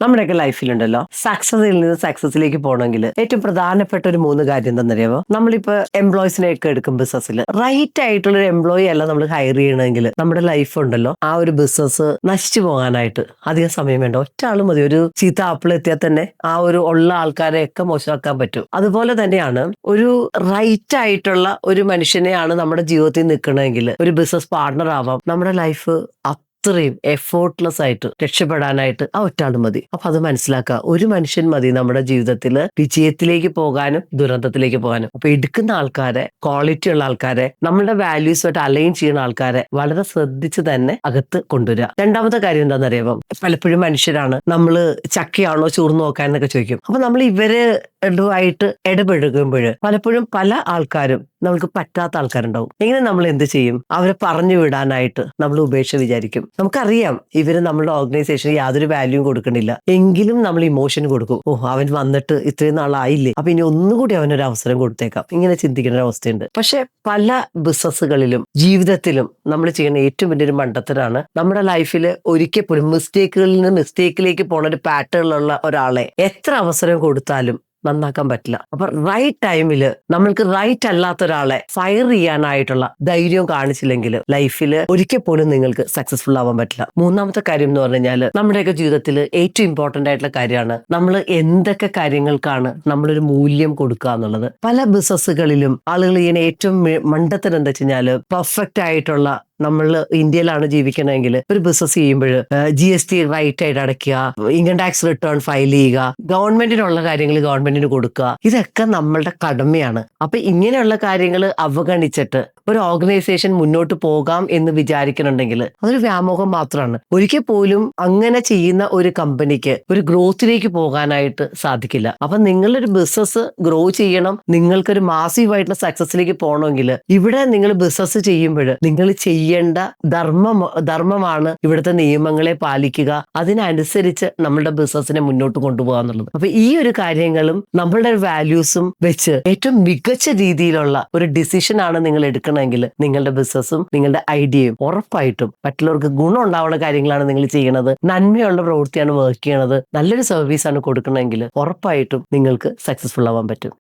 നമ്മുടെയൊക്കെ ലൈഫിലുണ്ടല്ലോ, സക്സസിൽ നിന്ന് സക്സസിലേക്ക് പോകണമെങ്കിൽ ഏറ്റവും പ്രധാനപ്പെട്ട ഒരു 3 കാര്യം എന്താണെന്നറിയാമോ? നമ്മളിപ്പോ എംപ്ലോയീസിനെ ഒക്കെ എടുക്കും ബിസിനസ്സിൽ, റൈറ്റ് ആയിട്ടുള്ള ഒരു എംപ്ലോയി അല്ല നമ്മൾ ഹയർ ചെയ്യണമെങ്കിൽ നമ്മുടെ ലൈഫ് ഉണ്ടല്ലോ, ആ ഒരു ബിസിനസ് നശിച്ചു പോകാനായിട്ട് അധികം സമയം വേണ്ട. ഒറ്റ ആൾ മതി. ഒരു ചീത്ത ആപ്പിൾ എത്തിയാൽ തന്നെ ആ ഒരു ഉള്ള ആൾക്കാരെയൊക്കെ മോശമാക്കാൻ പറ്റും. അതുപോലെ തന്നെയാണ് ഒരു റൈറ്റ് ആയിട്ടുള്ള ഒരു മനുഷ്യനെയാണ് നമ്മുടെ ജീവിതത്തിൽ നിൽക്കണമെങ്കിൽ ഒരു ബിസിനസ് പാർട്ണർ ആവാം. നമ്മുടെ ലൈഫ് അത്രയും എഫോർട്ട്ലെസ് ആയിട്ട് രക്ഷപ്പെടാനായിട്ട് ആ ഒറ്റാൾ മതി. അപ്പൊ അത് മനസ്സിലാക്കുക. ഒരു മനുഷ്യൻ മതി നമ്മുടെ ജീവിതത്തിൽ വിജയത്തിലേക്ക് പോകാനും ദുരന്തത്തിലേക്ക് പോകാനും. അപ്പൊ എടുക്കുന്ന ആൾക്കാരെ, ക്വാളിറ്റി ഉള്ള ആൾക്കാരെ, നമ്മുടെ വാല്യൂസുമായിട്ട് അലൈൻ ചെയ്യുന്ന ആൾക്കാരെ വളരെ ശ്രദ്ധിച്ച് തന്നെ അകത്ത് കൊണ്ടുവരിക. രണ്ടാമത്തെ കാര്യം എന്താണെന്നറിയാമോ? പലപ്പോഴും മനുഷ്യരാണ് നമ്മള് ചക്കയാണോ ചൂർന്നു നോക്കാൻ എന്നൊക്കെ ചോദിക്കും. അപ്പൊ നമ്മൾ ഇവരുമായിട്ട് ഇടപഴകുമ്പോൾ പലപ്പോഴും പല ആൾക്കാരും നമുക്ക് പറ്റാത്ത ആൾക്കാരുണ്ടാവും. എങ്ങനെ നമ്മൾ എന്ത് ചെയ്യും? അവരെ പറഞ്ഞു വിടാനായിട്ട് നമ്മൾ ഉപേക്ഷ വിചാരിക്കും. നമുക്കറിയാം ഇവര് നമ്മുടെ ഓർഗനൈസേഷന് യാതൊരു വാല്യൂവും കൊടുക്കണില്ല, എങ്കിലും നമ്മൾ ഇമോഷൻ കൊടുക്കും. അവൻ വന്നിട്ട് ഇത്രയും നാളായില്ലേ, അപ്പൊ ഇനി ഒന്നുകൂടി അവനൊരു അവസരം കൊടുത്തേക്കാം. ഇങ്ങനെ ചിന്തിക്കുന്ന ഒരു അവസ്ഥയുണ്ട്. പക്ഷെ പല ബിസിനസ്സുകളിലും ജീവിതത്തിലും നമ്മൾ ചെയ്യുന്ന ഏറ്റവും വലിയൊരു മണ്ടത്തരാണ് നമ്മുടെ ലൈഫിൽ ഒരിക്കൽ പോലും മിസ്റ്റേക്കുകളിൽ നിന്ന് മിസ്റ്റേക്കിലേക്ക് പോണ ഒരു പാറ്റേണിലുള്ള ഒരാളെ എത്ര അവസരം കൊടുത്താലും നന്നാക്കാൻ പറ്റില്ല. അപ്പൊ റൈറ്റ് ടൈമില് നമ്മൾക്ക് റൈറ്റ് അല്ലാത്ത ഒരാളെ ഫയർ ചെയ്യാനായിട്ടുള്ള ധൈര്യം കാണിച്ചില്ലെങ്കിൽ ലൈഫിൽ ഒരിക്കൽ പോലും നിങ്ങൾക്ക് സക്സസ്ഫുൾ ആവാൻ പറ്റില്ല. മൂന്നാമത്തെ കാര്യം എന്ന് പറഞ്ഞു കഴിഞ്ഞാൽ നമ്മുടെയൊക്കെ ജീവിതത്തിൽ ഏറ്റവും ഇമ്പോർട്ടന്റ് ആയിട്ടുള്ള കാര്യമാണ് നമ്മൾ എന്തൊക്കെ കാര്യങ്ങൾക്കാണ് നമ്മളൊരു മൂല്യം കൊടുക്കുക എന്നുള്ളത്. പല ബിസിനസ്സുകളിലും ആളുകൾ ചെയ്യുന്ന ഏറ്റവും മണ്ടത്തരം എന്താ വെച്ച് കഴിഞ്ഞാൽ, പെർഫെക്റ്റ് ആയിട്ടുള്ള, നമ്മൾ ഇന്ത്യയിലാണ് ജീവിക്കണമെങ്കിൽ ഒരു ബിസിനസ് ചെയ്യുമ്പോൾ GST റൈറ്റ് ആയിട്ട് അടയ്ക്കുക, ഇൻകം ടാക്സ് റിട്ടേൺ ഫയൽ ചെയ്യുക, ഗവൺമെന്റിനുള്ള കാര്യങ്ങൾ ഗവൺമെന്റിന് കൊടുക്കുക, ഇതൊക്കെ നമ്മളുടെ കടമയാണ്. അപ്പൊ ഇങ്ങനെയുള്ള കാര്യങ്ങൾ അവഗണിച്ചിട്ട് ഒരു ഓർഗനൈസേഷൻ മുന്നോട്ട് പോകാം എന്ന് വിചാരിക്കുന്നുണ്ടെങ്കിൽ അതൊരു വ്യാമോഹം മാത്രമാണ്. ഒരിക്കൽ പോലും അങ്ങനെ ചെയ്യുന്ന ഒരു കമ്പനിക്ക് ഒരു ഗ്രോത്തിലേക്ക് പോകാനായിട്ട് സാധിക്കില്ല. അപ്പൊ നിങ്ങളൊരു ബിസിനസ് ഗ്രോ ചെയ്യണം, നിങ്ങൾക്കൊരു മാസീവായിട്ടുള്ള സക്സസിലേക്ക് പോകണമെങ്കിൽ ഇവിടെ നിങ്ങൾ ബിസിനസ് ചെയ്യുമ്പോൾ നിങ്ങൾ ചെയ്യേണ്ട ധർമ്മമാണ് ഇവിടുത്തെ നിയമങ്ങളെ പാലിക്കുക, അതിനനുസരിച്ച് നമ്മളുടെ ബിസിനസിനെ മുന്നോട്ട് കൊണ്ടുപോകുക എന്നുള്ളത്. അപ്പൊ ഈ ഒരു കാര്യങ്ങളും നമ്മളുടെ വാല്യൂസും വെച്ച് ഏറ്റവും മികച്ച രീതിയിലുള്ള ഒരു ഡിസിഷൻ ആണ് നിങ്ങൾ എടുക്കണമെങ്കിൽ നിങ്ങളുടെ ബിസിനസ്സും നിങ്ങളുടെ ഐഡിയയും ഉറപ്പായിട്ടും മറ്റുള്ളവർക്ക് ഗുണം ഉണ്ടാവുന്ന കാര്യങ്ങളാണ് നിങ്ങൾ ചെയ്യണത്, നന്മയുള്ള പ്രവൃത്തിയാണ് വർക്ക് ചെയ്യണത്, നല്ലൊരു സർവീസാണ് കൊടുക്കണമെങ്കിൽ ഉറപ്പായിട്ടും നിങ്ങൾക്ക് സക്സസ്ഫുൾ ആവാൻ പറ്റും.